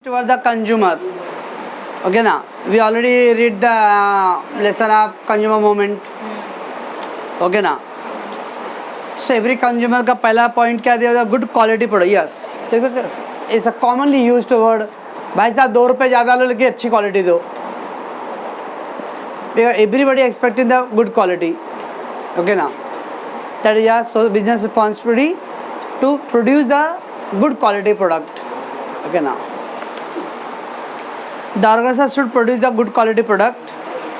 Towards the consumer. Okay, now we already read the lesson of consumer movement. Okay, now so every consumer का पहला point क्या दिया? Good quality product. Yes, it's a commonly used word. भाई साहब 2 रुपए ज़्यादा लो लेकिन अच्छी quality दो. Because everybody expecting the good quality. Okay, now that is a so business responsibility to produce the good quality product. Okay, now the organization should produce the good quality product.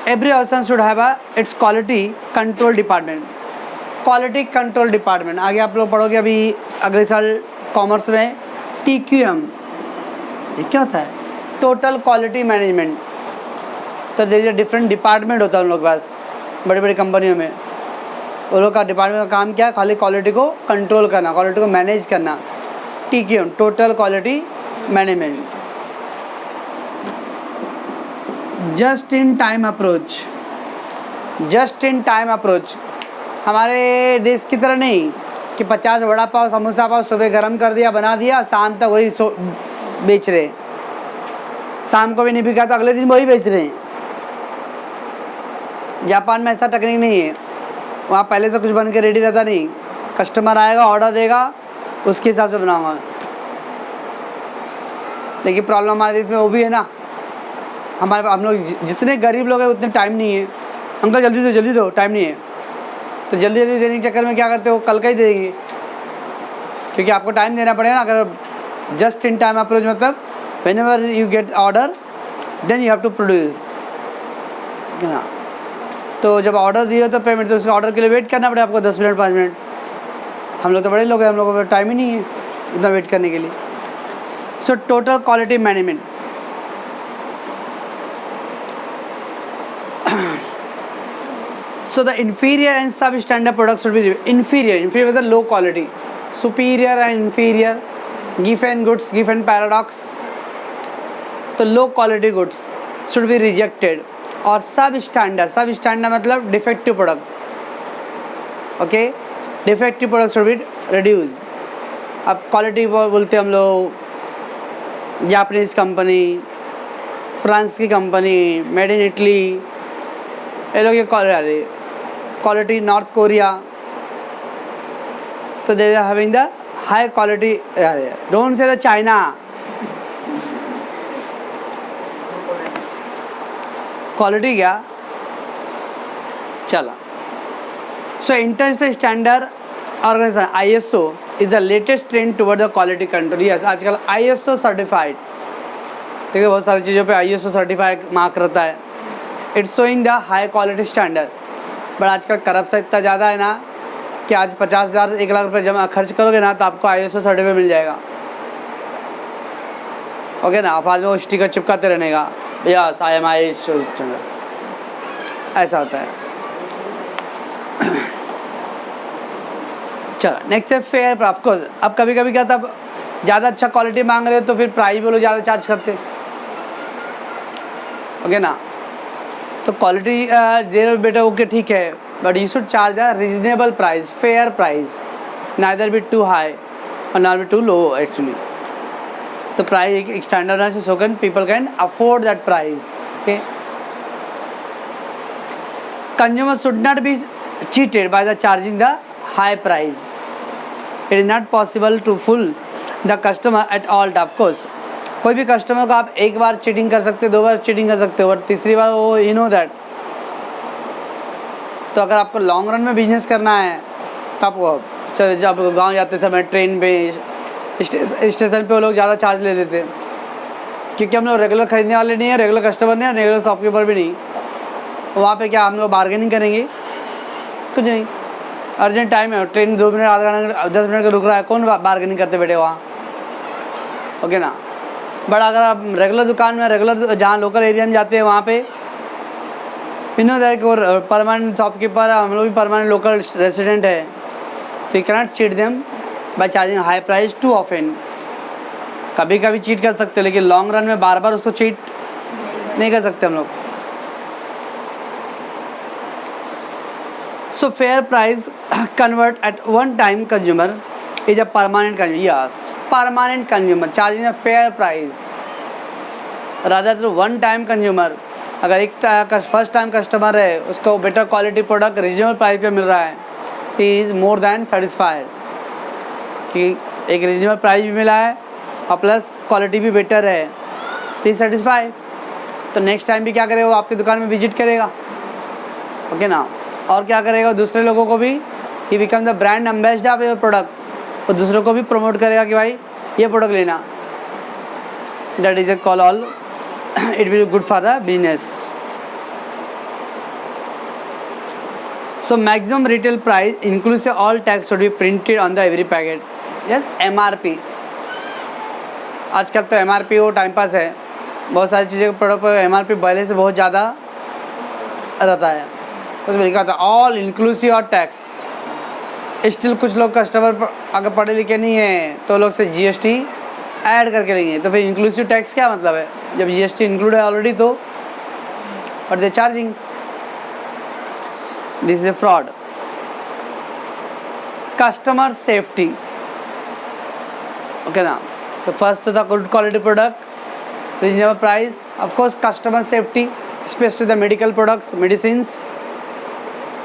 Every organization should have its quality control department. Quality control department आगे आप लोग पढ़ोगे अभी अगले साल commerce में TQM. ये क्या होता है? Total quality management. तो देखिए डिफरेंट डिपार्टमेंट होता है उन लोग के पास बड़ी बड़ी कंपनियों में. उन लोग का डिपार्टमेंट का काम क्या है? खाली क्वालिटी को कंट्रोल करना, क्वालिटी को मैनेज करना. TQM total quality management. Just in time approach. Just in time approach हमारे देश की तरह नहीं कि 50 वड़ा पाव समोसा पाव सुबह गरम कर दिया बना दिया शाम तक वही बेच रहे. शाम को भी नहीं बिका तो अगले दिन वही बेच रहे हैं. जापान में ऐसा टेक्निक नहीं है. वहाँ पहले से कुछ बन के रेडी रहता नहीं. कस्टमर आएगा ऑर्डर देगा उसके हिसाब से बनाऊंगा. लेकिन प्रॉब्लम हमारे देश में वो भी है ना. हम लोग जितने गरीब लोग हैं उतने टाइम नहीं है. अंकल जल्दी दो टाइम नहीं है. तो जल्दी देने के चक्कर में क्या करते हो कल का ही दे देंगे क्योंकि आपको टाइम देना पड़ेगा ना. अगर जस्ट इन टाइम अप्रोच मतलब whenever you get order then you have to produce. तो जब ऑर्डर दिए तो पेमेंट तो उसके ऑर्डर के लिए वेट करना पड़ेगा आपको 10 मिनट 5 मिनट. हम लोग तो बड़े लोग हैं, हम लोगों को टाइम ही नहीं है इतना वेट करने के लिए. So total quality management. So the inferior and substandard products should be inferior with the low quality. Superior and inferior, given goods, given paradox. तो low quality goods should be rejected. और substandard मतलब defective products. Okay, defective products should be reduced. अब quality बोलते हम लोग Japanese company, France की company, made in Italy, ये लोग ये क्वालिटी नॉर्थ कोरिया. तो they are having the high quality. Don't say the China. Quality क्या चला. So international standard organization ISO is the latest trend toward the quality control. Yes आजकल ISO certified. देखिए बहुत सारी चीज़ों पे ISO सर्टिफाइड मार्क रहता है. It's showing the high quality standard. But आजकल करप्शन इतना ज़्यादा है ना कि आज 50,000 1 लाख रुपये जमा खर्च करोगे ना तो आपको ISO सर्टिफिकेट मिल जाएगा. ओके ना. आप बाद में वो स्टिकर चिपकाते रहने का यस आई एम ISO. ऐसा होता है. चलो नेक्स्ट है फेयर. ऑफकोर्स अब कभी कभी क्या था ज़्यादा अच्छा क्वालिटी मांग रहे हो तो फिर प्राइस भी लोग ज़्यादा चार्ज करते. ओके ना. तो क्वालिटी दे बेटा ओके ठीक है but you should charge a reasonable price, fair price. Neither be too high और not be too low actually. तो प्राइस एक स्टैंडर्ड है so can people can afford that price. Okay. Consumer should not be cheated by the charging the high price. It is not possible to fool the customer at all time. Of course कोई भी customer को आप एक बार cheating कर सकते हो, 2 बार cheating कर सकते हो, बट तीसरी बार वो यू नो दैट. तो अगर आपको लॉन्ग रन में बिजनेस करना है तो आप जब गांव जाते समय ट्रेन पे स्टेशन पे वो लोग ज़्यादा चार्ज ले लेते क्योंकि हम लोग रेगुलर खरीदने वाले नहीं हैं, रेगुलर कस्टमर नहीं है, रेगुलर शॉपकीपर भी नहीं. वहाँ पे क्या हम लोग बार्गेनिंग करेंगे? कुछ नहीं. अर्जेंट टाइम है, ट्रेन 2 मिनट आधा घंटा 10 मिनट का रुक रहा है, कौन बार्गेनिंग करते बैठे वहाँ. ओके ना. बट अगर आप रेगुलर दुकान में रेगुलर जहाँ लोकल एरिया में जाते हैं वहाँ पे यू नो दैट और परमानेंट शॉपकीपर हम लोग भी परमानेंट लोकल रेसिडेंट है तो you cannot cheat them by charging high price too often. कभी कभी चीट कर सकते हो लेकिन लॉन्ग रन में बार बार उसको चीट नहीं कर सकते हम लोग. So fair price convert at one time consumer is a permanent consumer. Yes, permanent consumer charging a fair price. Rather to one time consumer. अगर एक फर्स्ट टाइम कस्टमर है, उसको better quality product reasonable price पे मिल रहा है, तो is more than satisfied कि एक रीजनेबल प्राइस भी मिला है और प्लस क्वालिटी भी बेटर है, तो इज सेटिस्फाइड। तो नेक्स्ट टाइम भी क्या करेगा, वो आपकी दुकान में विजिट करेगा, ओके ना। और क्या करेगा, दूसरे लोगों को भी, he become the brand ambassador of your product, और दूसरों को भी प्रमोट करेगा कि भाई ये प्रोडक्ट लेना। That is a call all, it will good for the business. So maximum retail price inclusive all tax should be printed on the every packet. Yes, MRP। आजकल तो MRP वो टाइम पास है, बहुत सारी चीज़ें product पर MRP पहले से बहुत ज़्यादा रहता है। उसमें लिखा था ऑल इंक्लूसिव और टैक्स। स्टिल कुछ लोग कस्टमर अगर पढ़े लिखे नहीं हैं तो लोग से GST ऐड करके लेंगे, तो फिर इंक्लूसिव टैक्स क्या मतलब है, जब GST इंक्लूड है ऑलरेडी तो, but they charging, this is a fraud. Customer safety, okay ना। तो फर्स्ट तो था good quality product, reasonable price, of course customer safety, specially the medical products, medicines,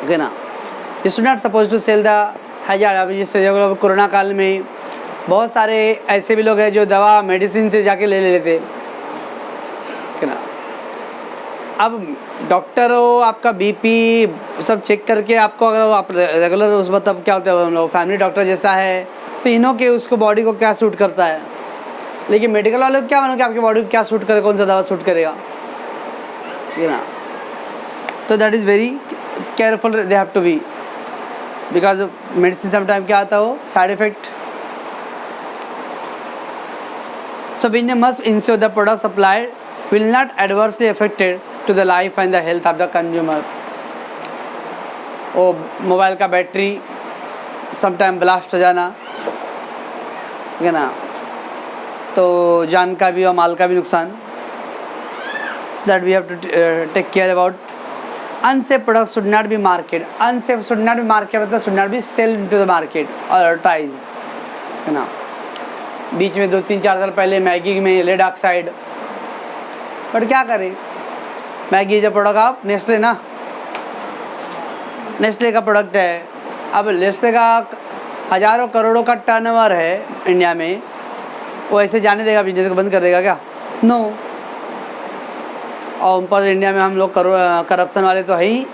okay ना। You should not suppose to sell the hazard. अभी जैसे corona काल में बहुत सारे ऐसे भी लोग हैं जो दवा मेडिसिन से जाके ले लेते, ओके ना। अब डॉक्टर हो, आपका BP सब चेक करके आपको, अगर आप रेगुलर उस मतलब क्या होता है, हम लोग फैमिली डॉक्टर जैसा है, तो इन्हों के उसको बॉडी को क्या सूट करता है। लेकिन मेडिकल वाले को क्या मालूम कि आपकी बॉडी को क्या सूट करे, कौन सा दवा सूट करेगा, ये ना। तो that is very careful they have to be, because medicine sometime क्या आता हो side effect. So business must ensure the product supplied will not adversely affected to the life and the health of the consumer। ओ mobile का battery sometime blast हो जाना, ठीक है ना, तो जान का भी और माल का भी नुकसान, that we have to take care about. Unsafe product should not be market, unsafe should not be market मतलब should not be sell into the market और एडवर्टाइज, है ना। बीच में 2-3-4 साल पहले मैगी में लेड ऑक्साइड, बट क्या करें, मैगी जो प्रोडक्ट आप नेस्ले ना, नेस्ले का प्रोडक्ट है। अब नेस्ले का हज़ारों करोड़ों का टर्नओवर है इंडिया में, वो ऐसे जाने देगा बिजनेस को, बंद कर देगा क्या, नो। और ऊपर इंडिया में हम लोग करप्शन वाले तो है ही,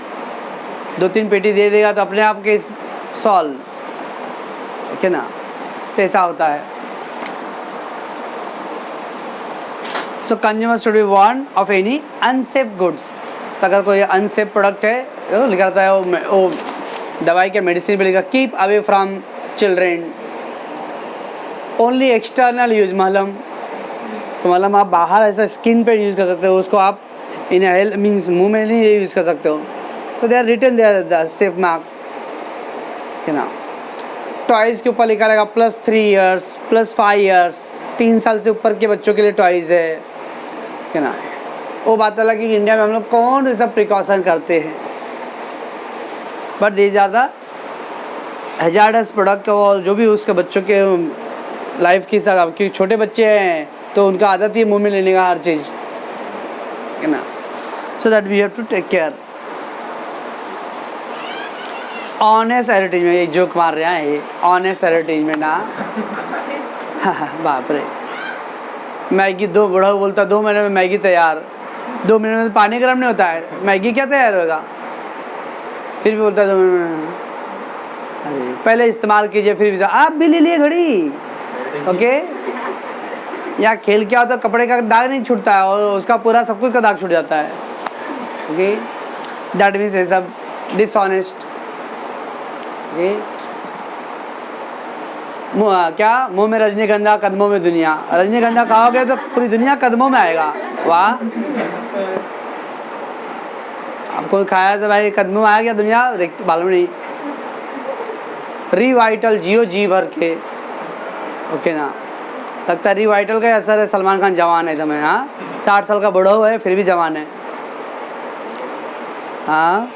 2-3 पेटी दे देगा तो अपने आप के सॉल्व, ओके ना। तो ऐसा होता है। So consumer should be warn of any unsafe goods. तो अगर कोई अनसेफ प्रोडक्ट है, लिखा रहता है वो दवाई के मेडिसिन पे लिखा keep away from children, only external use, मलहम, तो मलहम आप बाहर ऐसा स्किन पे यूज़ कर सकते हो, उसको आप इन हेल्थ मीन्स मुंह में नहीं यूज़ कर सकते हो। तो they are written they are the safe mark, है ना। टॉयज़ के ऊपर लिखा रहेगा +3 ईयर्स, +5 ईयर्स, 3 साल से ऊपर के बच्चों के लिए टॉयज़ है ना। वो बात अलग कि इंडिया में हम लोग कौन सा सब प्रिकॉशन करते हैं, बट दे ज़्यादा हैजार्डस प्रोडक्ट और जो भी उसके बच्चों के लाइफ की हिसाब, क्योंकि छोटे बच्चे हैं तो उनका आदत ही मुंह में लेने का हर चीज़, है ना। So that we have to take care. Honest advertisement, ये जोक मार रहे हैं ये, ऑनेस्ट एडवर्टीजमेंट ना बाप रे। मैगी दो, बूढ़ा बोलता 2 महीने में मैगी तैयार, 2 महीने में पानी गर्म नहीं होता है, मैगी क्या तैयार होगा, फिर भी बोलता है 2 महीने में। अरे पहले इस्तेमाल कीजिए फिर भी, आप भी ले लिए घड़ी, ओके। या खेल क्या होता है, कपड़े का दाग नहीं छूटता है और उसका पूरा सब कुछ का दाग छूट जाता है, ओके। दैट मीन्स ये सब डिसऑनेस्ट, ओके। क्या मुंह में रजनीगंधा कदमों में दुनिया, रजनीगंधा खाओगे तो पूरी दुनिया कदमों में आएगा, वाह। आपको खाया तो भाई कदमों में आ गया दुनिया, देखते मालूम नहीं। रिवाइटल जियो जी भर के, ओके ना। लगता है रिवाइटल का असर है, सलमान खान जवान है एकदम, हाँ 60 साल का बूढ़ा हुआ है फिर भी जवान है, हाँ।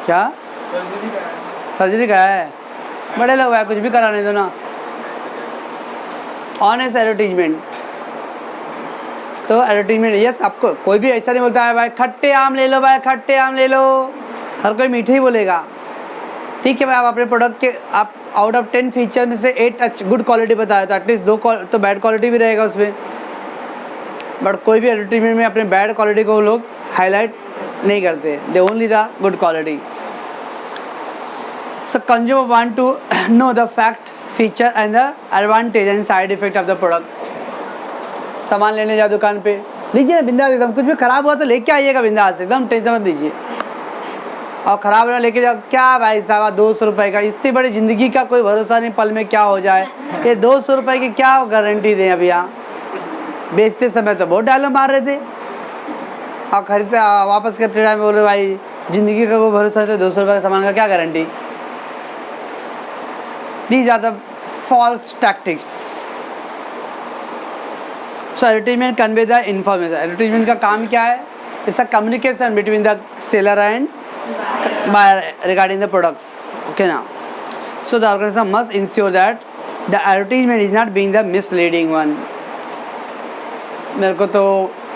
क्या सर्जरी का है, बड़े लोग है, कुछ भी कराने दो ना। ऑनेस्ट एडवर्टीजमेंट, तो एडवर्टीजमेंट, यस आपको कोई भी ऐसा नहीं बोलता है भाई खट्टे आम ले लो, भाई खट्टे आम ले लो, हर कोई मीठे ही बोलेगा। ठीक है भाई, आप अपने प्रोडक्ट के आप आउट ऑफ 10 फीचर में से 8 गुड क्वालिटी बताया तो एटलीस्ट 2 तो बैड क्वालिटी भी रहेगा उसमें। बट कोई भी एडवर्टीजमेंट में अपने बैड क्वालिटी को लोग हाईलाइट नहीं करते, they only the good quality. So consumer want to know the fact, feature and the advantage and side effect of the product. सामान लेने जाओ दुकान पे, लीजिए ना बिंदास एकदम, कुछ भी खराब हुआ तो लेके आइएगा बिंदास एकदम, टेंशन मत दीजिए। और ख़राब ना लेके जाओ, क्या भाई साहब 200 रुपये का, इतनी बड़ी ज़िंदगी का कोई भरोसा नहीं, पल में क्या हो जाए। ये 200 रुपये की क्या गारंटी दें अभी यहाँ, बेचते समय तो बहुत डायलॉग मार रहे थे और खरीदते वापस करते टाइम बोले भाई ज़िंदगी का कोई भरोसा है तो 200 रुपये का सामान का क्या guarantee. These are the false tactics. So advertisement convey the information. Advertisement का काम क्या है? It's a communication between the seller and buyer regarding the products. Okay now, so the organization must ensure that the advertisement is not being the misleading one. मेरे को तो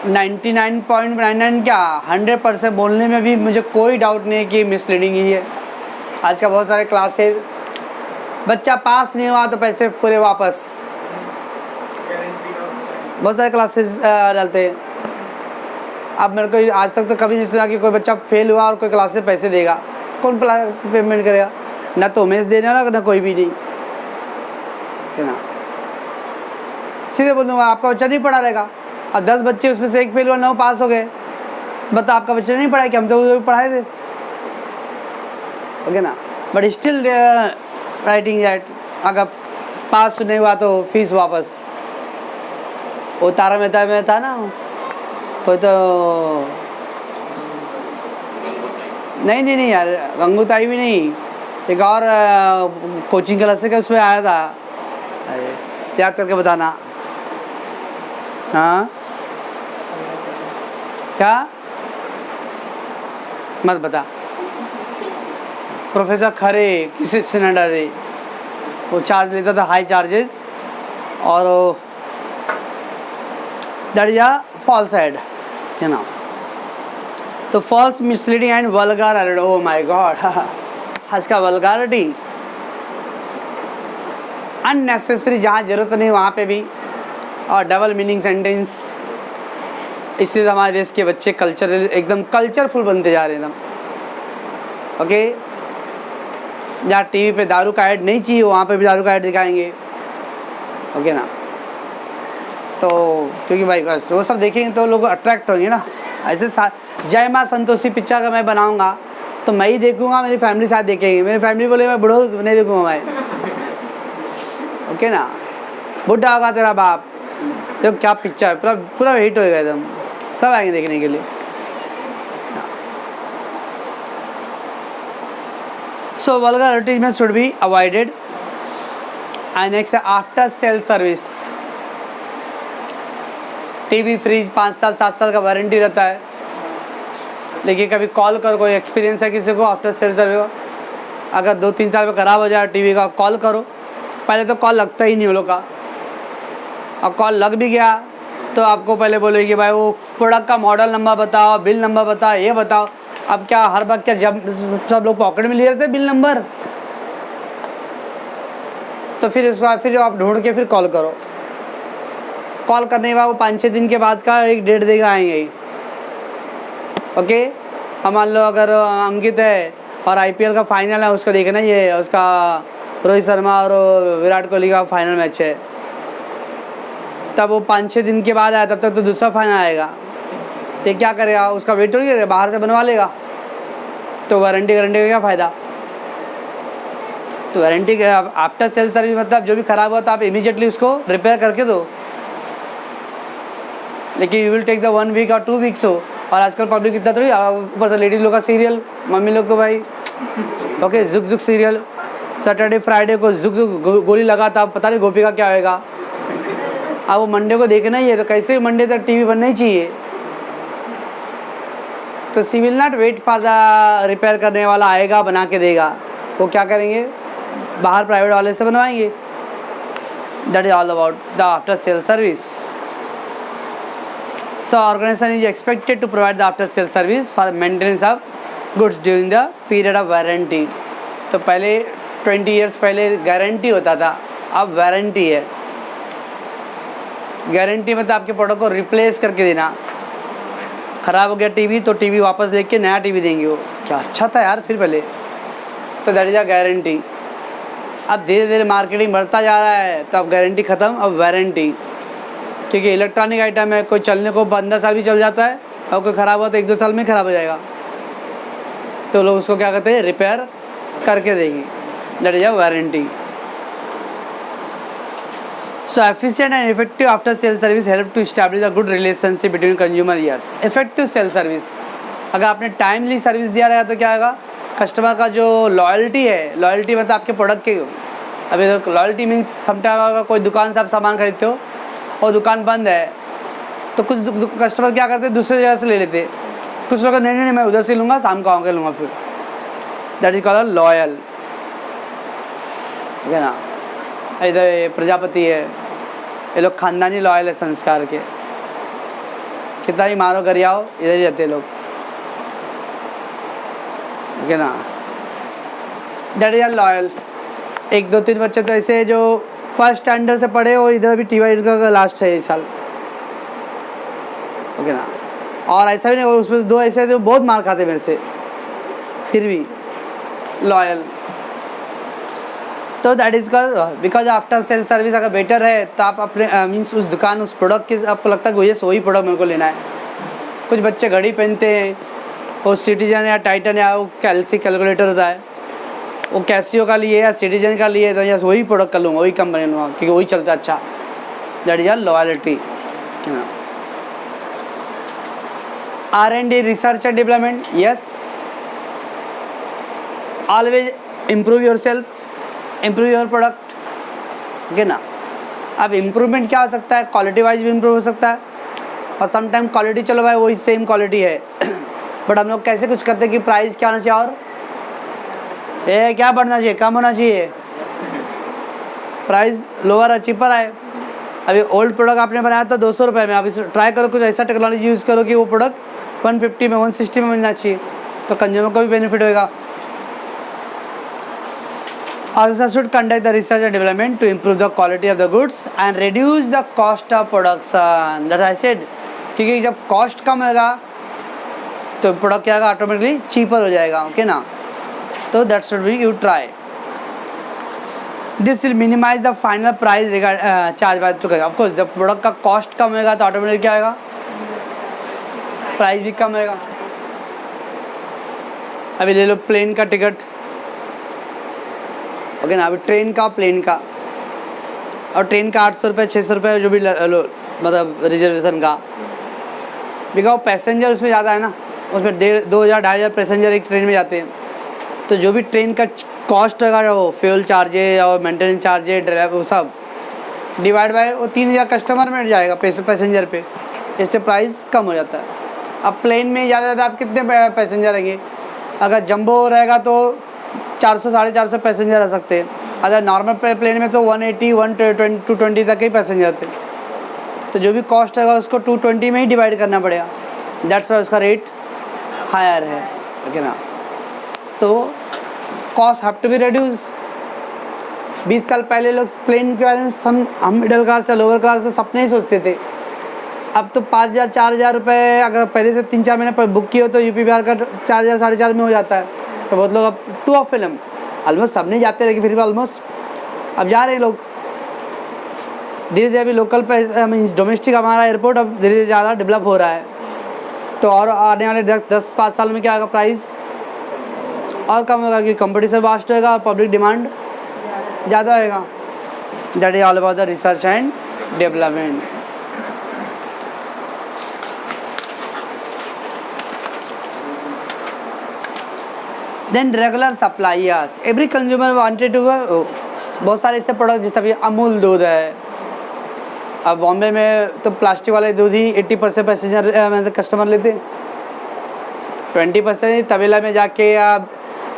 99.99 क्या 100% बोलने में भी मुझे कोई डाउट नहीं है कि मिसलीडिंग ही है। आज का बहुत सारे क्लासेस, बच्चा पास नहीं हुआ तो पैसे पूरे वापस, बहुत सारे क्लासेस डालते हैं। अब मेरे को आज तक तो कभी नहीं सुना कि कोई बच्चा फेल हुआ और कोई क्लास से पैसे देगा। कौन पेमेंट करेगा? ना तो उमेश देने वाला ना कोई भी नहीं है ना। सीधे बोल दूँगा आपका बच्चा नहीं पढ़ा रहेगा और 10 बच्चे उसमें से 1 फेल हुआ 9 पास हो गए, बता आपका बच्चा नहीं पढ़ाया कि हम तो वो पढ़ाए थे। ओके ना, बट स्टिल राइटिंग दैट अगर पास नहीं हुआ तो फीस वापस। वो तारा मेहता में था ना, कोई तो नहीं यार, गंगूताई भी नहीं, एक और कोचिंग क्लास से उसमें आया था। अरे याद करके बताना। हाँ क्या मत बता। प्रोफेसर खरे किसी से न डरे, वो चार्ज लेता था हाई चार्जेस, और that is a false ad है ना। तो false, misleading and vulgar ad, oh my god, आज का वल्गारिटी अननेसेसरी, जहाँ जरूरत नहीं वहाँ पे भी, और डबल मीनिंग सेंटेंस। इसलिए हमारे देश के बच्चे कल्चरल एकदम कल्चरफुल बनते जा रहे हैं एकदम। ओके, जहाँ टीवी पे दारू का ऐड नहीं चाहिए वहाँ पे भी दारू का ऐड दिखाएंगे। ओके ना, तो क्योंकि भाई बस वो सब देखेंगे तो लोग अट्रैक्ट होंगे ना। ऐसे जय माँ संतोषी पिक्चर का मैं बनाऊंगा तो मैं ही देखूंगा, मेरी फैमिली साथ देखेंगे, मेरी फैमिली बोले मैं बुढ़ो नहीं देखूंगा मैं। ओके ना, बुढ़ा होगा तेरा बाप, तो क्या पिक्चर है, पूरा पूरा हिट होएगा एकदम, सब आएंगे देखने के लिए। So vulgar advertisement should be avoided. And next है after sale service. TV fridge 5 साल 7 साल का वारंटी रहता है, लेकिन कभी कॉल करो, कोई एक्सपीरियंस है किसी को आफ्टर सेल सर्विस, अगर 2-3 साल में ख़राब हो जाए टीवी का, कॉल करो। पहले तो कॉल लगता ही नहीं वो लोग का, और कॉल लग भी गया तो आपको पहले बोले कि भाई वो प्रोडक्ट का मॉडल नंबर बताओ, बिल नंबर बताओ, ये बताओ। अब क्या हर वक्त क्या जब सब लोग पॉकेट में लिए रहते बिल नंबर, तो फिर उसके बाद फिर आप ढूंढ के फिर कॉल करो। कॉल करने के बाद वो 5-6 दिन के बाद का एक डेट देगा आएंगे ही। ओके, अब मान लो अगर अंकित है और आईपीएल का फाइनल है, उसको देखना ही है, उसका रोहित शर्मा और विराट कोहली का फाइनल मैच है, तब वो 5-6 दिन के बाद आया, तब तक तो दूसरा फाइनल आएगा, तो क्या करेगा, उसका वेट नहीं करेगा, बाहर से बनवा लेगा। तो वारंटी का क्या फ़ायदा। तो वारंटी आफ्टर सेल सर्विस मतलब जो भी ख़राब हुआ तो आप इमीडिएटली उसको रिपेयर करके दो, लेकिन you will take the 1 week और 2 वीक्स हो। और आजकल पब्लिक इतना थोड़ी, ऊपर से लेडीज़ लोग का सीरियल, मम्मी लोग को भाई ओके जुक जुक सीरियल, सैटरडे फ्राइडे को जुक जुक गोली लगाता, पता नहीं गोपी का क्या होएगा। अब वो मंडे को देखना ही है, तो कैसे भी मंडे तक टीवी बनना ही चाहिए। तो she will not wait for the repair करने वाला आएगा बना के देगा, वो क्या करेंगे, बाहर प्राइवेट वाले से बनवाएंगे। That is all about the after sale service. So organization is expected to provide the after sale service for maintenance of goods during the period of warranty. तो पहले 20 years पहले गारंटी होता था, अब वारंटी है। गारंटी मतलब आपके product को रिप्लेस करके देना। ख़राब हो गया टीवी तो टीवी वापस लेके नया टीवी देंगे। वो क्या अच्छा था यार फिर पहले। तो दैट इज़ अ गारंटी। अब धीरे धीरे मार्केटिंग बढ़ता जा रहा है, तो अब गारंटी ख़त्म, अब वारंटी। क्योंकि इलेक्ट्रॉनिक आइटम है, कोई चलने को 15 साल भी चल जाता है और कोई ख़राब हुआ तो 1-2 साल में ख़राब हो जाएगा। तो लोग उसको क्या कहते हैं, रिपेयर करके देंगे। That is a warranty. So efficient and effective after sale service help to establish a good relationship between consumer yes. Effective sale service, अगर आपने टाइमली सर्विस दिया रहेगा तो क्या होगा, कस्टमर का जो लॉयल्टी है, लॉयल्टी मतलब आपके प्रोडक्ट के, अभी तो लॉयल्टी मीन्स समटाइम अगर कोई दुकान से आप सामान खरीदते हो और दुकान बंद है तो कुछ कस्टमर क्या करते हैं, दूसरी जगह से ले लेते हैं। कुछ लोग नहीं नहीं मैं उधर से लूँगा, शाम को आके लूँगा फिर। दैट इज कॉल्ड लॉयल, ठीक है ना। इधर प्रजापति है, ये लोग खानदानी लॉयल है संस्कार के। कितना ही मारो कर आओ, इधर ही रहते लोग, ठीक है ना। That is loyal. 1-2-3 बच्चे तो ऐसे जो फर्स्ट स्टैंडर्ड से पढ़े हो, इधर भी टीवाई का लास्ट है इस साल, ओके ना। और ऐसा भी नहीं, उसमें 2 ऐसे थे बहुत मार खाते मेरे से, फिर भी लॉयल। तो that is called because after sale service अगर बेटर है तो आप अपने मीन्स उस दुकान, उस प्रोडक्ट के आपको लगता है कि वही प्रोडक्ट मेरे को लेना है। कुछ बच्चे घड़ी पहनते हैं, वो सिटीजन या टाइटन या वो कैलकुलेटर होता है, वो कैसियो का लिए या सिटीजन का लिए, तो यस वही प्रोडक्ट कर लूँगा, वही कंपनी लूँगा क्योंकि वही चलता अच्छा। That is a loyalty. R&D research and development, yes always improve your self, improve your product, ठीक है ना। अब इम्प्रूवमेंट क्या हो सकता है, क्वालिटी वाइज भी इम्प्रूव हो सकता है, और समटाइम क्वालिटी चलो भाई वही सेम क्वालिटी है बट हम लोग कैसे कुछ करते हैं कि प्राइस क्या होना चाहिए और ये क्या बढ़ना चाहिए, कम होना चाहिए, प्राइस लोअर है, चीपर है। अभी ओल्ड प्रोडक्ट आपने बनाया था 200 रुपये में, आप इसे ट्राई करो कुछ ऐसा टेक्नोलॉजी यूज़ करो कि वो प्रोडक्ट 150 में 160 में मिलना चाहिए, तो कंज्यूमर को भी बेनिफिट होएगा। Also should conduct the research and development to improve the quality of the goods and reduce the cost of production. That I said, क्योंकि जब कॉस्ट कम होगा तो प्रोडक्ट क्या होगा, ऑटोमेटिकली चीपर हो जाएगा, ओके ना। तो that should be you try. This will minimise the final price regard charge by two. Of course जब प्रोडक्ट का कॉस्ट कम होगा तो ऑटोमेटिकली क्या होगा, प्राइस भी कम होगा। अभी ले लो प्लेन का टिकट, ओके ना। अभी ट्रेन का, प्लेन का, और ट्रेन का 800 रुपये 600 रुपये जो भी मतलब रिजर्वेशन का, बिकॉज पैसेंजर उसमें ज़्यादा है ना, उसमें 1,500-2,000 पैसेंजर एक ट्रेन में जाते हैं। तो जो भी ट्रेन का कॉस्ट होगा, वो फ्यूल चार्जेज और मेंटेनेंस चार्जेज, ड्राइवर, वो सब डिवाइड बाय वो 3,000 कस्टमर में जाएगा पैसेंजर पे, इससे प्राइस कम हो जाता है। अब प्लेन में ज़्यादा आप कितने पैसेंजर रहेंगे, अगर जंबो रहेगा तो 400-450 पैसेंजर आ सकते हैं, अगर नॉर्मल प्लेन में तो 180-120 तक ही पैसेंजर थे। तो जो भी कॉस्ट होगा उसको 220 में ही डिवाइड करना पड़ेगा, दैट्स वाई उसका रेट हायर है, ओके ना। तो cost have to be reduce. 20 साल पहले लोग प्लेन के बारे में हम मिडिल क्लास या लोअर क्लास तो सपने ही सोचते थे। अब तो 5,000-4,000 रुपये अगर पहले से 3-4 महीने पर बुक किए हो तो यूपी बिहार का 4,000-4,500 में हो जाता है। तो बहुत लोग अब टू ऑफ फिल्म ऑलमोस्ट सब नहीं जाते, लेकिन फिर भी ऑलमोस्ट अब जा रहे हैं लोग धीरे धीरे। अभी लोकल मीन्स डोमेस्टिक हमारा एयरपोर्ट अब धीरे धीरे ज़्यादा डेवलप हो रहा है। तो और आने वाले 10-5 साल में क्या होगा, प्राइस और कम होगा क्योंकि कंपटीशन वास्ट होगा और पब्लिक डिमांड ज़्यादा होगा। That is all about the research and development. Then regular suppliers, every consumer wanted to, बहुत सारे ऐसे प्रोडक्ट जैसे अभी अमूल दूध है। अब बॉम्बे में तो प्लास्टिक वाले दूध ही 80% पैसेंजर मतलब कस्टमर लेते हैं, 20% तबेला में जाके या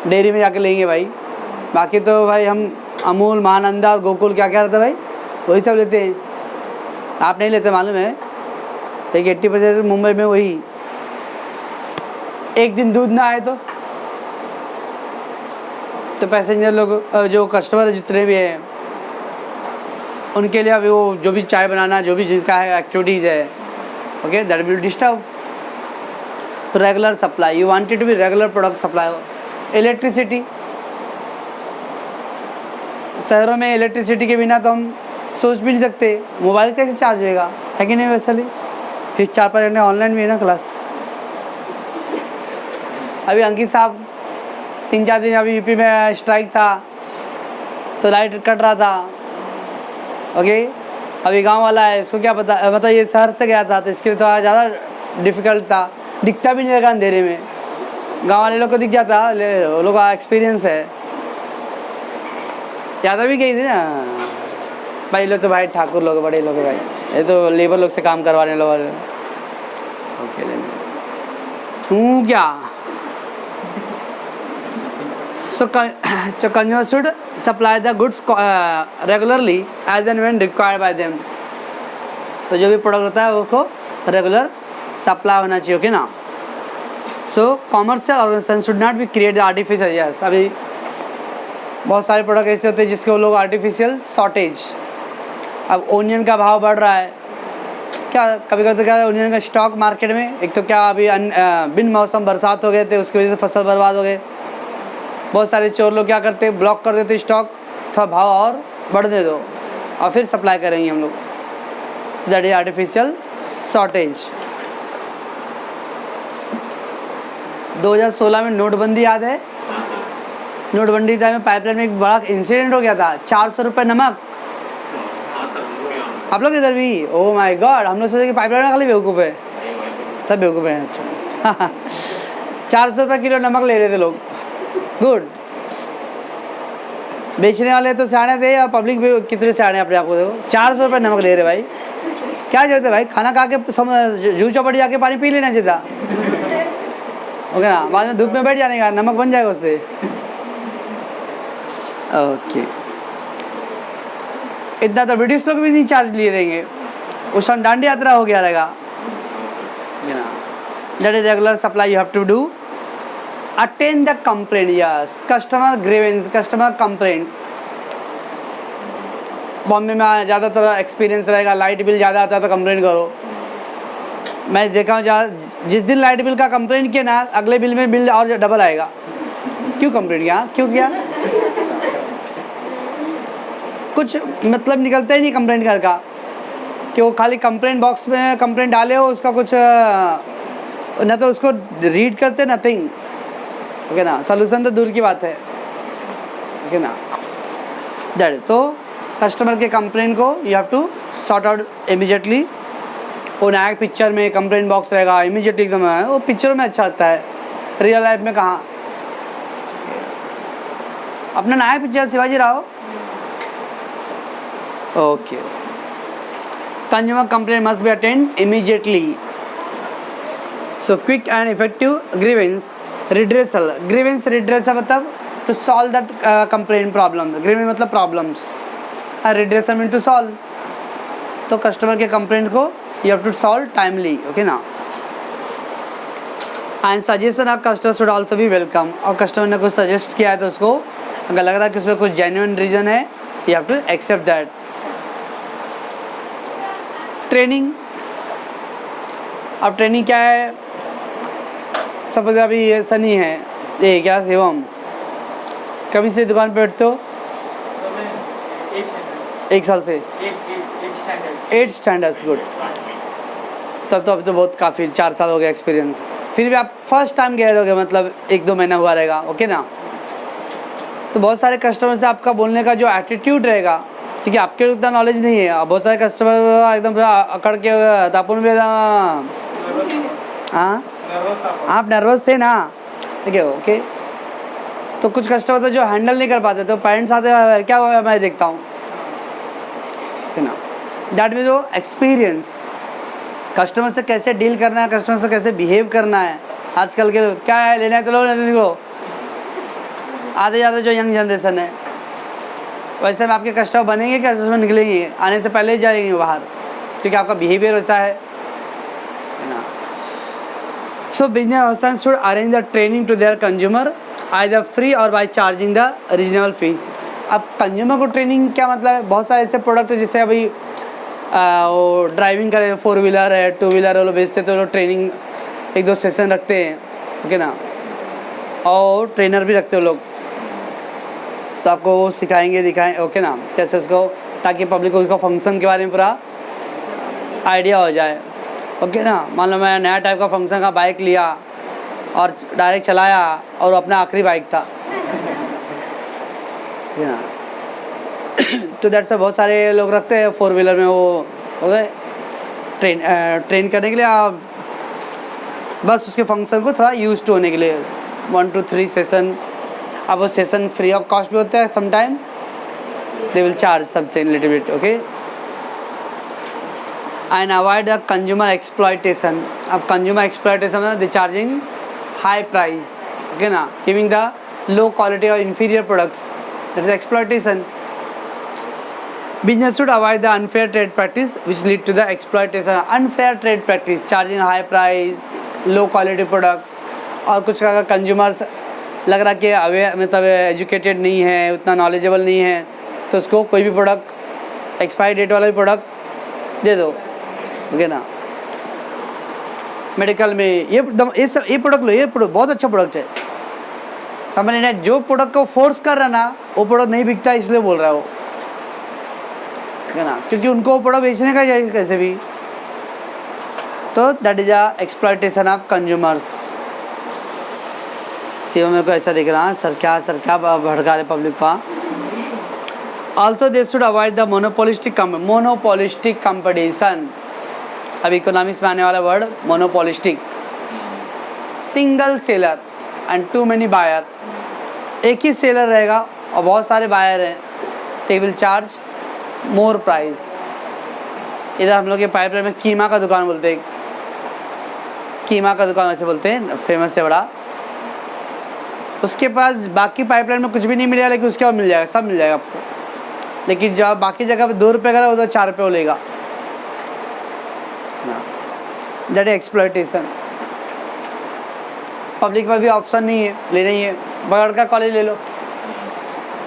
डेयरी में जाके लेंगे भाई। बाकी तो भाई हम अमूल, महानंदा और गोकुल क्या क्या रहता है भाई, वही सब लेते हैं। आप नहीं लेते मालूम है, एक 80% मुंबई में वही, एक दिन दूध ना आए तो पैसेंजर लोग जो कस्टमर जितने भी हैं उनके लिए अभी वो जो भी चाय बनाना जो भी जिसका है एक्टिविटीज़ है, okay, that will disturb regular supply. You wanted to be regular product supply. Electricity, शहरों में इलेक्ट्रिसिटी के बिना तो हम सोच भी नहीं सकते, मोबाइल कैसे चार्ज होएगा, है कि नहीं? वैसे ही फिर 4-5 घंटे ऑनलाइन भी है ना क्लास। अभी अंकित साहब 3-4 दिन अभी यूपी में स्ट्राइक था तो लाइट कट रहा था, ओके। अभी गांव वाला है, इसको क्या पता, मतलब ये शहर से गया था तो इसके लिए थोड़ा ज़्यादा डिफ़िकल्ट था, दिखता भी नहीं लगा अंधेरे में। गांव वाले लोग को दिख जाता, वो लोग का एक्सपीरियंस है। यादव भी गई थी ना भाई, लोग तो भाई ठाकुर लोग बड़े लोग भाई, ये तो लेबर लोग से काम करवाने लोग। ओके तू क्या so consumer should supply the goods regularly as and when required by them। तो जो भी प्रोडक्ट होता है उसको रेगुलर सप्लाई होना चाहिए, ओके ना। So commercial organisation should not be create artificial, yes. अभी बहुत सारे प्रोडक्ट ऐसे होते हैं जिसके वो लोग आर्टिफिशियल शॉर्टेज। अब ओनियन का भाव बढ़ रहा है, क्या कभी कभी तो क्या ओनियन का स्टॉक मार्केट में, एक तो क्या अभी बिन मौसम बरसात हो गए थे उसकी वजह से फसल बर्बाद हो गए। बहुत सारे चोर लोग क्या करते हैं, ब्लॉक कर देते स्टॉक, थोड़ा भाव और बढ़ने दो और फिर सप्लाई करेंगे हम लोग, दैट इज आर्टिफिशियल शॉर्टेज। 2016 में नोटबंदी याद है? नोटबंदी टाइम में पाइपलाइन में एक बड़ा इंसिडेंट हो गया था, 400 रुपये नमक। आप लोग इधर भी, ओह माय गॉड, हम लोग सोचे कि पाइपलाइन खाली बेवकूफ़ है, सब बेवकूफ़ हैं। अच्छा 400 रुपये किलो नमक ले रहे थे लोग, गुड। बेचने वाले तो सियाने थे या पब्लिक भी कितने सियाने अपने आप को देखो, 400 रुपये नमक ले रहे भाई, क्या जरूरत है भाई? खाना खा के जू चौपट जाके पानी पी लेना चाहिए था, ओके ना, बाद में धूप में बैठ जाने का, नमक बन जाएगा उससे, ओके। इतना तो ब्रिटिश लोग भी नहीं चार्ज लिए रहेंगे, उस टाइम दांडी यात्रा हो गया रहेगा, that is regular supply you have to do. Attend the complaint, yes, customer grievance, customer complaint. Bombay में ज़्यादातर एक्सपीरियंस रहेगा, लाइट बिल ज़्यादा आता है तो कंप्लेंट करो। मैं देखा हूँ जिस दिन लाइट बिल का कंप्लेंट किया ना, अगले बिल में बिल और डबल आएगा। क्यों कंप्लेंट किया, क्यों किया? कुछ मतलब निकलता ही नहीं कंप्लेंट कर का, कि वो खाली कंप्लेंट बॉक्स में कंप्लेंट डाले हो, उसका कुछ ना तो उसको रीड करते, नथिंग, ओके ना। सोल्यूशन तो दूर की बात है, ओके ना। दैट तो कस्टमर के कंप्लेंट को you have to sort out immediately. वो नायक पिक्चर में कंप्लेंट बॉक्स रहेगा इमीडिएटली एकदम, वो पिक्चरों में अच्छा लगता है, रियल लाइफ में कहाँ। अपना Nayak picture Shivaji Rao, okay. Consumer complaint must be attend immediately. So quick and effective grievance redressal. Grievance redressal मतलब to solve that complaint problem. Grievance मतलब problems, redressal mean to solve. तो कस्टमर के कंप्लेंट को you have to solve timely, okay ना। And suggestion of customer should also be welcome. और customer ने कुछ suggest किया है तो उसको अगर लग रहा है कि उसमें कुछ जेन्युइन रीज़न है, you have to accept that. Training, अब ट्रेनिंग क्या है? सपोज अभी ये सनी है, ये क्या शिवम, कभी से दुकान पे बैठते हो? 1 साल से, 8 स्टैंडर्ड्स, गुड। तब तो अभी तो बहुत काफ़ी 4 साल हो गया एक्सपीरियंस। फिर भी आप फर्स्ट टाइम गए रहोगे, मतलब 1-2 महीना हुआ रहेगा, ओके ना। तो बहुत सारे कस्टमर से आपका बोलने का जो एटीट्यूड रहेगा, ठीक है, आपके उतना नॉलेज नहीं है। बहुत सारे कस्टमर एकदम पूरा अकड़ के तापुन में, हाँ आप नर्वस थे ना, ठीक है, ओके। तो कुछ कस्टमर तो जो हैंडल नहीं कर पाते, तो पेरेंट्स आते क्या हुआ मैं देखता हूँ, ठीक है ना। दैट मीन जो एक्सपीरियंस, कस्टमर से कैसे डील करना है, कस्टमर से कैसे बिहेव करना है। आजकल के क्या है, लेना है तो लो, नहीं तो निकलो। आधे ज़्यादा जो यंग जनरेशन है, वैसे में आपके कस्टमर बनेंगे, कस्टमर निकलेंगे, आने से पहले ही जाएंगे बाहर, क्योंकि आपका बिहेवियर वैसा है। So business houses should arrange the training to their consumer either free or by charging the reasonable fees. अब कंज्यूमर को ट्रेनिंग क्या मतलब है, बहुत सारे ऐसे प्रोडक्ट है जिससे अभी वो ड्राइविंग करें, 4 व्हीलर है, 2 व्हीलर वो लोग बेचते तो लोग ट्रेनिंग 1-2 सेशन रखते हैं, ओके ना, और ट्रेनर भी रखते हो लोग, तो आपको वो सिखाएंगे दिखाएं, ओके ना, कैसे उसको, ताकि पब्लिक को उसका फंक्शन के बारे में पूरा आइडिया हो जाए, ओके ना। मान लो मैं नया टाइप का फंक्शन का बाइक लिया और डायरेक्ट चलाया और अपना आखिरी बाइक था, ना। तो दैट्स बहुत सारे लोग रखते हैं 4 व्हीलर में, वो हो गए ट्रेन करने के लिए, आप बस उसके फंक्शन को थोड़ा यूज टू होने के लिए 1 to 3 सेशन। अब वो सेशन फ्री ऑफ कॉस्ट भी होता है, some time they will charge something little bit, okay. And avoid the consumer exploitation. अब कंज्यूमर एक्सप्लॉयटेशन में they charging high price, okay ना, गिविंग द लो क्वालिटी और inferior products, that is exploitation. Business should avoid the unfair trade practice which lead to the exploitation. Unfair trade practice, charging high price, low quality product, और कुछ का consumers लग रहा कि aware मतलब educated नहीं है, उतना नॉलेजेबल नहीं है, तो उसको कोई भी प्रोडक्ट एक्सपायरी डेट वाला भी प्रोडक्ट दे दो, ओके ना। मेडिकल में ये प्रोडक्ट लो, ये प्रोडक्ट बहुत अच्छा प्रोडक्ट है, समझ लेना। जो प्रोडक्ट को फोर्स कर रहा ना, वो प्रोडक्ट नहीं बिकता इसलिए बोल रहा है वो, है ना, क्योंकि उनको वो प्रोडक्ट बेचने का चाहिए कैसे भी। तो that is a exploitation of consumers. CO मेरे को ऐसा दिख रहा है, सर क्या भड़का रहे पब्लिक का। Also they should avoid the monopolistic competition. अब इकोनॉमिक्स में आने वाला word monopolistic. Single seller and too many buyer, एक ही सेलर रहेगा और बहुत सारे बायर हैं, they will charge more price. इधर हम लोग के पाइपलाइन में कीमा का दुकान बोलते हैं, कीमा का दुकान वैसे बोलते हैं, फेमस है बड़ा। उसके पास बाकी पाइपलाइन में कुछ भी नहीं मिलेगा, लेकिन उसके बाद मिल जाएगा, सब मिल जाएगा आपको। लेकिन जब बाकी जगह पे 2 रुपये का उधर 4 रुपये लेगा, दैट इज एक्सप्लॉयटेशन। पब्लिक में भी ऑप्शन नहीं है, ले नहीं है, बगड़ का कॉलेज ले लो,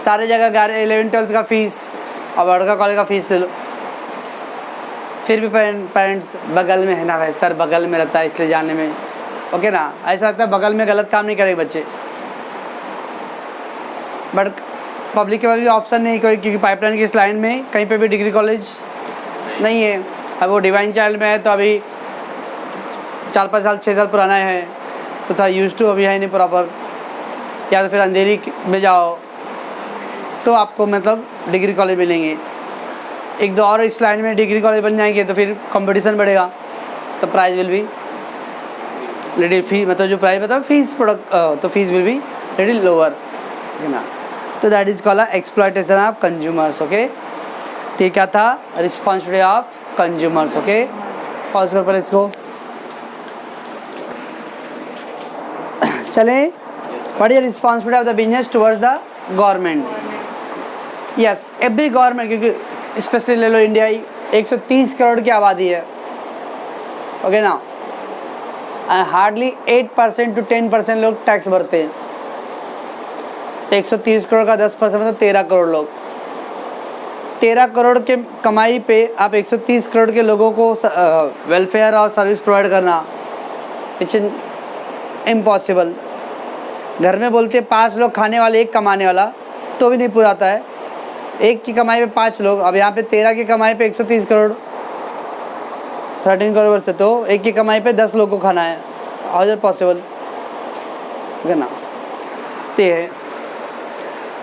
सारे जगह 11-12 का फीस और बगड़ का कॉलेज का फीस ले लो, फिर भी पेरेंट्स बगल में है ना भाई, सर बगल में रहता है इसलिए जाने में, ओके ना, ऐसा लगता है बगल में गलत काम नहीं करेंगे बच्चे। बट पब्लिक के पास भी ऑप्शन नहीं कोई, क्योंकि पाइपलाइन की इस लाइन में कहीं पे भी डिग्री कॉलेज नहीं है। अब वो डिवाइन चाइल्ड में है तो अभी 4-5 साल 6 साल पुराना है, तो था यूज टू अभी है नहीं प्रॉपर, या तो फिर अंधेरी में जाओ तो आपको मतलब डिग्री कॉलेज मिलेंगे। 1-2 और इस लाइन में डिग्री कॉलेज बन जाएंगे तो फिर कंपटीशन बढ़ेगा, तो प्राइस विल बी लिटिल फी, मतलब जो प्राइस बताओ फीस प्रोडक्ट, तो fees will be little lower, है ना। तो that is called exploitation of consumers, okay. तो ये क्या था, responsibility of consumers, okay. Pause कर पर इसको चले। What is responsibility of the business towards the government. Yes, every government, क्योंकि स्पेशली ले लो इंडिया ही 130 करोड़ की आबादी है, ओके ना, हार्डली 8% to 10% लोग टैक्स भरते हैं, तो 130 करोड़ का 10% मतलब 13 करोड़ लोग। 13 करोड़ के कमाई पे आप 130 करोड़ के लोगों को वेलफेयर और सर्विस प्रोवाइड करना, इट्स इम्पॉसिबल। घर में बोलते 5 लोग खाने वाले, 1 कमाने वाला, तो भी नहीं पूरा आता है। 1 की कमाई पे 5 लोग, अब यहाँ पे 13 की कमाई पे 130 करोड़, 13 करोड़ से, तो 1 की कमाई पे 10 लोग को खाना है, हाउ इज इट पॉसिबल, है ना।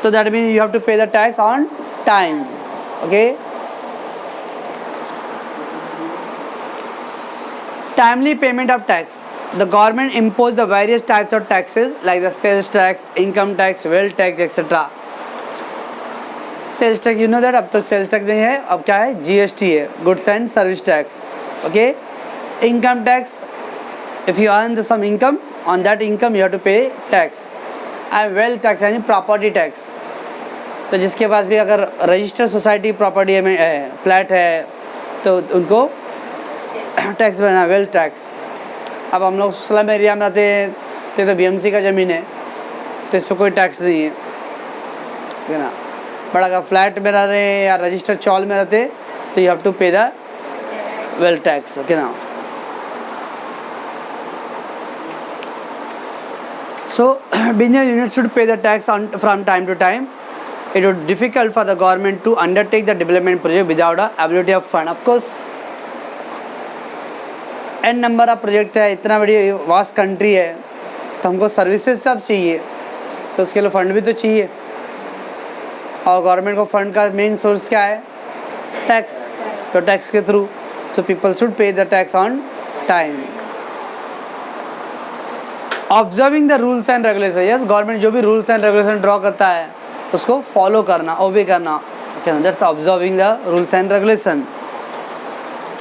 तो that mean you have to pay the tax on time, okay. Timely payment of tax. The government impose the various types of taxes like the sales tax, income tax, wealth tax, etc. Sales tax, you know that, अब तो sales tax नहीं है, अब क्या है, GST है, Goods and Service Tax, okay. Income tax, if you earn some income, on that income you have to pay tax. And wealth tax यानी property tax, तो जिसके पास भी अगर रजिस्टर्ड सोसाइटी प्रॉपर्टी में है, फ्लैट है, तो उनको टैक्स भरना, वेल्थ टैक्स। अब हम लोग स्लम एरिया में रहते हैं तो BMC का ज़मीन है तो इस पर कोई टैक्स नहीं है, ठीक है ना। बट अगर फ्लैट में रह रहे हैं या रजिस्टर्ड चॉल में रहते तो you have to pay the wealth tax, okay ना। So business units should pay the tax from time to time. It would be difficult for the government to undertake the development project without a ability of fund. Of course, n number of project है, इतना बड़ी vast country है तो हमको services सब चाहिए तो उसके लिए फंड भी तो चाहिए, और गवर्नमेंट को फंड का मेन सोर्स क्या है? टैक्स। तो टैक्स के through so people should pay the tax on time. Observing the rules and regulation, yes government जो भी रूल्स एंड रेगुलेशन ड्रॉ करता है उसको फॉलो करना, ओबे करना, ओके ना, that's observing the rules and regulation.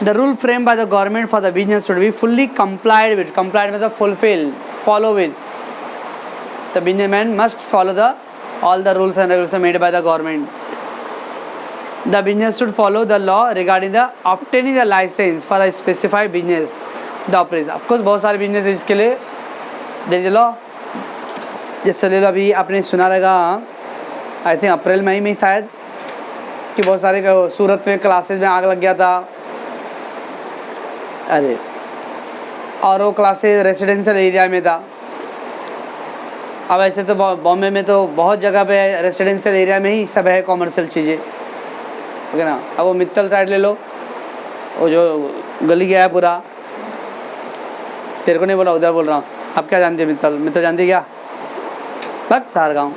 The rule frame by the government for the business should be fully complied with, complied मतलब fulfil, follow with, the businessman must follow the all the rules and regulations made by the government. The business should follow the law regarding the obtaining the license for a specified business, the operation. Of course बहुत सारे business है इसके लिए देख लो, जैसे ले लो अभी आपने सुना रहेगा आई थिंक अप्रैल मई में शायद कि बहुत सारे सूरत में क्लासेस में आग लग गया था, अरे और वो क्लासेस रेसिडेंशियल एरिया में था। अब ऐसे तो बॉम्बे में तो बहुत जगह पे रेसिडेंशियल एरिया में ही सब है कॉमर्शियल चीज़ें, ठीक है ना। अब वो मित्तल साइड ले लो, वो जो गली गया है पूरा, तेरे को नहीं बोला उधर बोल रहा हूँ, आप क्या जानते हैं मित्तल? मित्तल जानती क्या? बस सार गाँव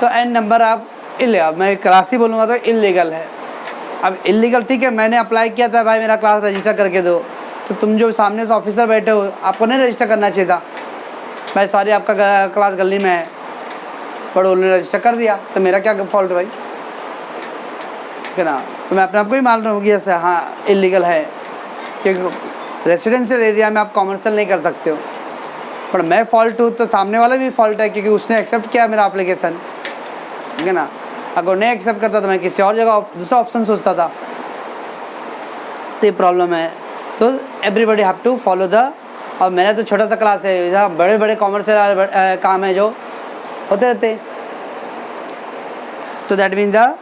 तो एन नंबर आप इलीगल, मैं क्लास ही बोलूँगा तो इलीगल है। अब इलीगल ठीक है, मैंने अप्लाई किया था भाई मेरा क्लास रजिस्टर करके दो, तो तुम जो सामने से ऑफिसर बैठे हो आपको नहीं रजिस्टर करना चाहिए था भाई, सॉरी आपका क्लास गली में है, पर उन्होंने रजिस्टर कर दिया तो मेरा क्या फॉल्ट भाई, ठीक है ना। तो मैं अपने आप को ही मान रहा हूँ कि ऐसा हाँ इलीगल है, क्योंकि रेसिडेंशियल एरिया में आप कॉमर्शियल नहीं कर सकते हो। पर मैं फॉल्ट हूँ तो सामने वाला भी फॉल्ट है, क्योंकि उसने एक्सेप्ट किया मेरा एप्लीकेशन, ठीक है ना। अगर नहीं एक्सेप्ट करता तो मैं किसी और जगह दूसरा ऑप्शन सोचता था, तो ये प्रॉब्लम है। तो everybody have to follow the, और मेरा तो छोटा सा क्लास है, जहाँ बड़े बड़े कॉमर्शियल काम है जो होते रहते, तो दैट मीन द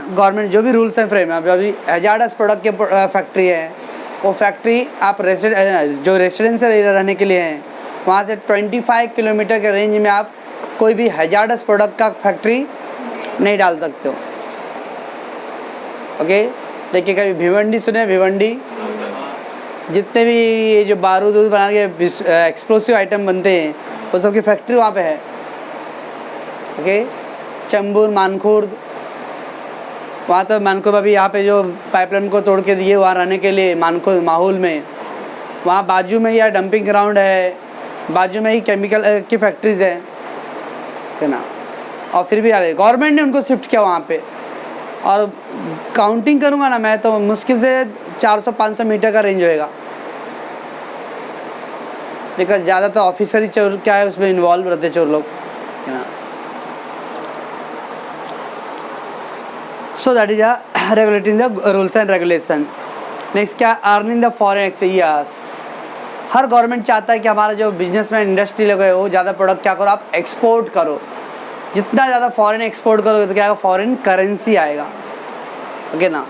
गवर्नमेंट जो भी रूल्स हैं फ्रेम है, अभी हैजार्डस प्रोडक्ट के फैक्ट्री है, वो फैक्ट्री आप जो रेसिडेंशियल एरिया रहने के लिए हैं वहाँ से 25 किलोमीटर के रेंज में आप कोई भी हैजार्डस प्रोडक्ट का फैक्ट्री नहीं डाल सकते हो, ओके। देखिए कभी भिवंडी सुने? भिवंडी जितने भी ये जो बारूद बना के एक्सप्लोसिव आइटम बनते हैं वो सब की फैक्ट्री वहाँ पे है, ओके। चंबूर, मानखुर्द, वहाँ तो मानखुर्द अभी यहाँ पे जो पाइपलाइन को तोड़ के दिए वहाँ रहने के लिए, मानखुर्द माहौल में, वहाँ बाजू में ही डंपिंग ग्राउंड है, बाजू में ही केमिकल की फैक्ट्रीज है ना। और फिर भी यार गवर्नमेंट ने उनको शिफ्ट किया वहाँ पे, और काउंटिंग करूँगा ना मैं तो मुश्किल से 400-500 मीटर का रेंज होएगा, बिकॉज ज़्यादातर ऑफिसर ही चोर क्या है उसमें इन्वॉल्व रहते चोर लोग, है ना। So that is regulating the rules and regulation. Next क्या? Earning the foreign exchange. Yes, हर गवर्नमेंट चाहता है कि हमारा जो बिजनेसमैन इंडस्ट्री लोग है वो ज़्यादा प्रोडक्ट क्या करो, आप एक्सपोर्ट करो। जितना ज़्यादा फॉरेन एक्सपोर्ट करोगे तो क्या आएगा? फॉरेन करेंसी आएगा, ओके ना।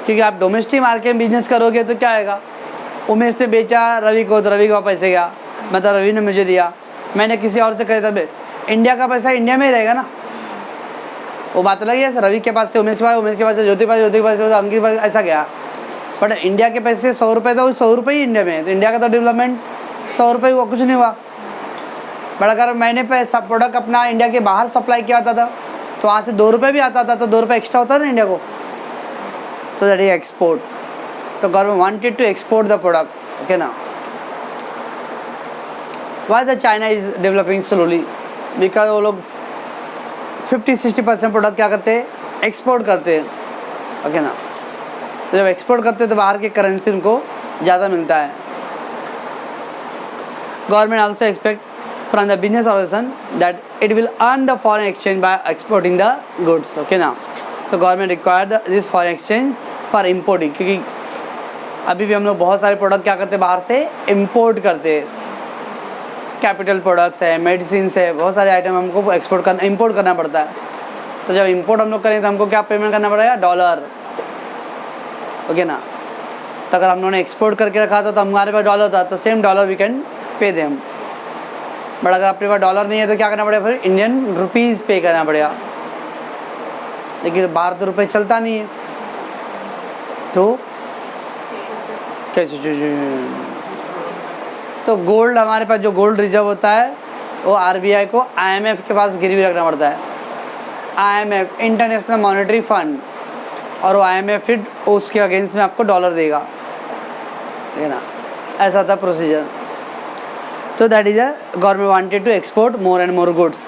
क्योंकि आप डोमेस्टिक मार्केट में बिजनेस करोगे तो क्या आएगा? उमेश ने बेचा रवि को तो रवि के पास पैसे गया, मतलब रवि ने मुझे दिया, मैंने किसी और से खरीदा, इंडिया का पैसा इंडिया में ही रहेगा ना, वो बात अलग है। रवि के पास से उमेश के पास, उमेश के पास से ज्योति के पास, ज्योति के पास से अंकित के पास, ऐसा गया। बट इंडिया के पैसे 100 रुपये था, वो 100 रुपये ही इंडिया में है, तो इंडिया का तो डेवलपमेंट 100 रुपये हुआ, कुछ नहीं हुआ। बट अगर मैंने पैसा प्रोडक्ट अपना इंडिया के बाहर सप्लाई किया था तो वहाँ से 2 रुपये भी आता था, तो 2 रुपये एक्स्ट्रा होता है ना इंडिया को, तो दैट इज एक्सपोर्ट। तो government wanted to export the product, okay ना। Why the China is developing slowly? Because वो लोग 50-60% प्रोडक्ट क्या करते हैं? एक्सपोर्ट करते हैं, ओके ना। तो जब एक्सपोर्ट करते हैं तो बाहर की करेंसी उनको ज़्यादा मिलता है। Government also expect from the business organization that it will earn the foreign exchange by exporting the goods, okay ना। तो government require this foreign exchange for importing, क्योंकि अभी भी हम लोग बहुत सारे प्रोडक्ट क्या करते हैं, बाहर से इम्पोर्ट करते हैं। कैपिटल प्रोडक्ट्स है, मेडिसिन है, बहुत सारे आइटम हमको इम्पोर्ट करना पड़ता है। तो जब इम्पोर्ट हम लोग करेंगे तो हमको क्या पेमेंट करना पड़ेगा, डॉलर, ओके ना। तो अगर हम लोगों ने एक्सपोर्ट करके रखा था तो हमारे पास डॉलर था, तो same dollar we can pay them. But अगर अपने पास डॉलर नहीं है तो क्या करना पड़ेगा, फिर इंडियन रुपीज़ पे करना पड़ेगा। लेकिन बाहर तो रुपये चलता नहीं है, तो कैसे? तो गोल्ड, हमारे पास जो गोल्ड रिजर्व होता है वो आरबीआई को आईएमएफ के पास गिरवी रखना पड़ता है। आईएमएफ, इंटरनेशनल मॉनेटरी फंड, और वो आईएमएफ फिर उसके अगेंस्ट में आपको डॉलर देगा, है ना। ऐसा था प्रोसीजर। तो that is a government wanted to export more and more goods.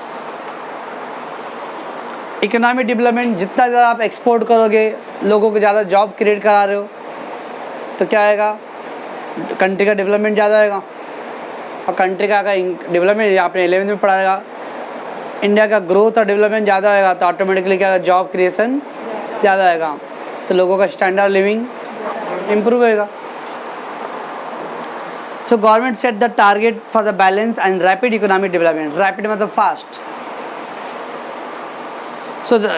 Economic development, जितना ज़्यादा आप एक्सपोर्ट करोगे, लोगों को ज़्यादा जॉब क्रिएट करा रहे हो, तो क्या आएगा, कंट्री का डेवलपमेंट ज़्यादा आएगा। और कंट्री का अगर डेवलपमेंट आपने 11th में पढ़ा होगा, इंडिया का ग्रोथ और डेवलपमेंट ज़्यादा आएगा तो ऑटोमेटिकली क्या, जॉब क्रिएशन ज़्यादा आएगा, तो लोगों का स्टैंडर्ड लिविंग इम्प्रूव होएगा। So government set the target for the balance and rapid economic development. Rapid मतलब fast. So the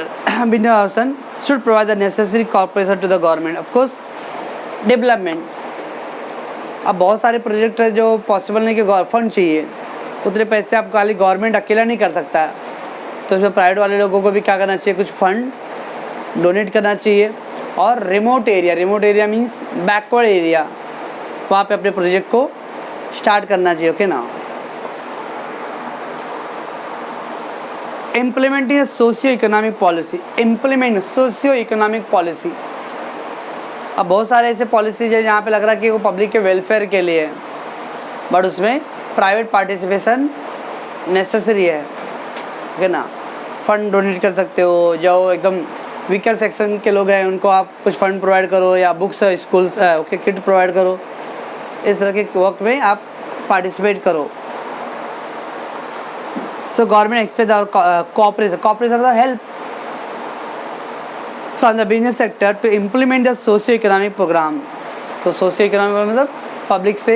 business person should provide the necessary cooperation to the government. Of course, development. अब बहुत सारे project है जो possible नहीं कि fund चाहिए, उतने पैसे आप खाली गवर्नमेंट अकेला नहीं कर सकता है, तो इसमें प्राइवेट वाले लोगों को भी क्या करना चाहिए, कुछ फंड डोनेट करना चाहिए। और remote area means backward area, वहाँ पे अपने प्रोजेक्ट को स्टार्ट करना चाहिए, ओके ना। Implementing socio economic policy. Implement socio economic policy. अब बहुत सारे ऐसे पॉलिसीज है जहाँ पे लग रहा है कि वो पब्लिक के वेलफेयर के लिए है, बट उसमें प्राइवेट पार्टिसिपेशन नेसेसरी है, ठीक ना। फंड डोनेट कर सकते हो, जो एकदम वीकर सेक्शन के लोग हैं उनको आप कुछ फंड प्रोवाइड करो, या books schools okay kit provide करो, इस तरह के वर्क में आप पार्टिसिपेट करो। So government expects our cooperation मतलब help from the business sector to implement the socio-economic program. तो socio-economic मतलब पब्लिक से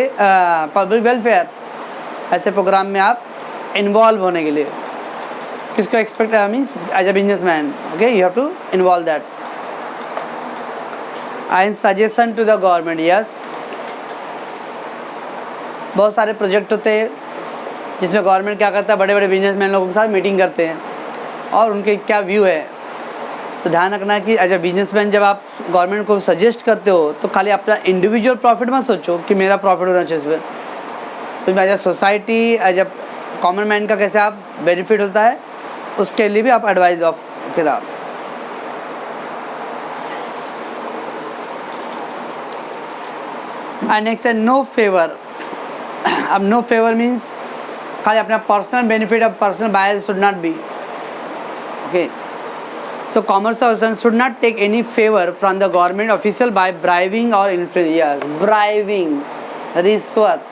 पब्लिक वेलफेयर, ऐसे प्रोग्राम में आप इन्वॉल्व होने के लिए किसको expect means as a businessman, okay, you have to involve that and suggestion to the government. Yes, बहुत सारे प्रोजेक्ट होते हैं जिसमें गवर्नमेंट क्या करता है, बड़े बड़े बिजनेसमैन लोगों के साथ मीटिंग करते हैं और उनके क्या व्यू है। तो ध्यान रखना कि एज अ बिजनेसमैन जब आप गवर्नमेंट को सजेस्ट करते हो तो खाली अपना इंडिविजुअल प्रॉफिट मत सोचो कि मेरा प्रॉफिट होना चाहिए इसमें, तो as a society, as a common man का कैसे आप बेनिफिट होता है उसके लिए भी आप एडवाइस ऑफ फिर नेक्स्ट है नो फेवर। अब नो फेवर मीन्स खाली अपना पर्सनल बेनिफिट और personal bias should not be, okay. So commerce person should not take any favour from the government official by bribing और इन्फ्लुएंस। ब्राइबिंग, रिश्वत,